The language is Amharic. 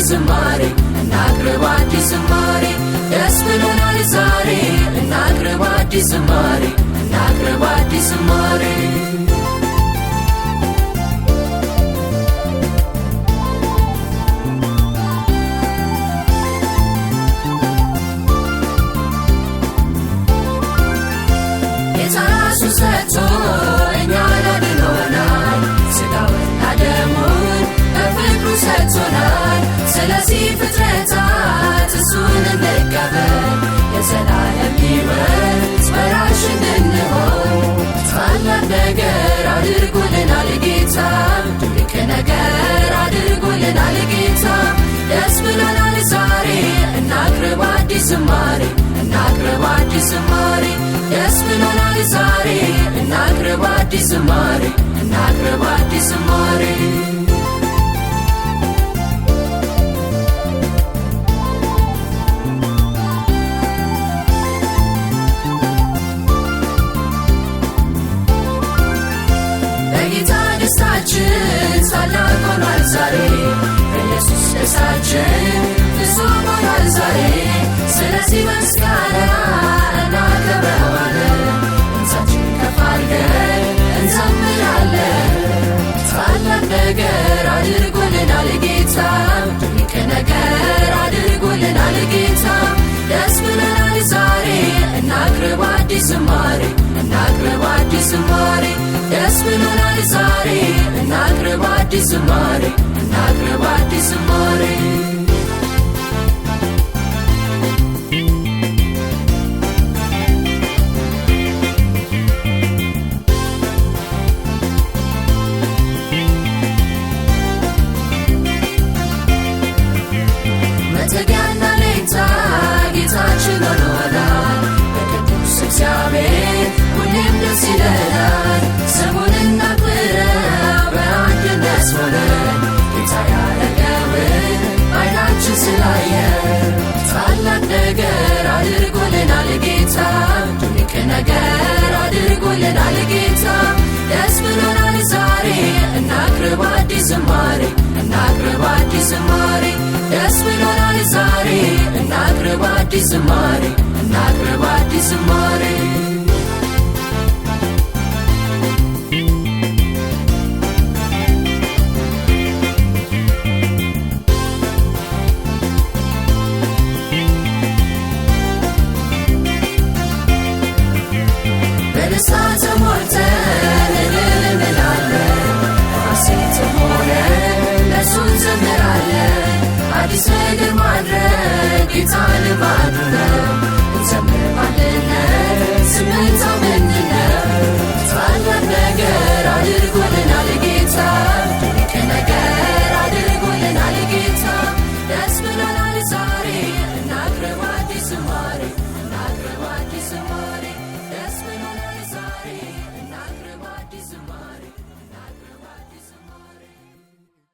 ዝማሬ እናቅርብ አዲስ ዝማሬ ደስ ብሎናል ዛሬ እናቅርብ አዲስ ዝማሬ እናቅርብ አዲስ ዝማሬ ራሱን ሰጥቶ እኛን አድኖናል ሥጋውንና ደሙን በፍቅሩ ሰጥቶናል ስለዚህ ፍጥረታት እሱን እንቀበል የዘላለም ሕይወት ወራሽ እንድንሆን ታላቅ ነገር አድርጎልናል ጌታ ድንቅ ነገር አድርጎልናል ጌታ ደስ ብሎናል ዛሬ እናቅርብ አዲስ ዝማሬ እናቅርብ አዲስ ዝማሬ ደስ ብሎናል ዛሬ እናቅርብ አዲስ ዝማሬ እናቅርብ አዲስ ዝማሬ በጌታ ደስታችን ታላቅ ሆኗል ዛሬ በኢየሱስ ደስታችን ፍጹም ሆኗል ዛሬ ስለዚህ ምስጋና እናከብረዋለን ድምፃችን ከፍ አድርገን እንዘምራለን ታላቅ ነገር አድርጎልናል ጌታ ድንቅ ነገር አድርጎልናል ጌታ ደስ ብሎናል ዛሬ እናቅርብ አዲስ ዝማሬ እናቅርብ አዲስ ዝማሬ ደስ ብሎናል ዛሬ እናቅርብ አዲስ ዝማሬ እናቅርብ አዲስ ዝማሬ መጠጊያና ሌታ ጌታችን ሆኖናል በቅዱስ እግዚአብሔር ሁሌም ደስ ይለናል ስሙን እናክብረው በአንድነት ሆነን ጌታ ያደረገውን ዓይናችን ስላየን ታላቅ ነገር አድርጎልናል ጌታ ድንቅ ነገር አድርጎልናል ጌታ ደስ ብሎናል ዛሬ እናቅርብ አዲስ ዝማሬ እናቅርብ አዲስ ዝማሬ ደስ ብሎናል ዛሬ እናቅርብ አዲስ ዝማሬ እናቅርብ አዲስ ዝማሬ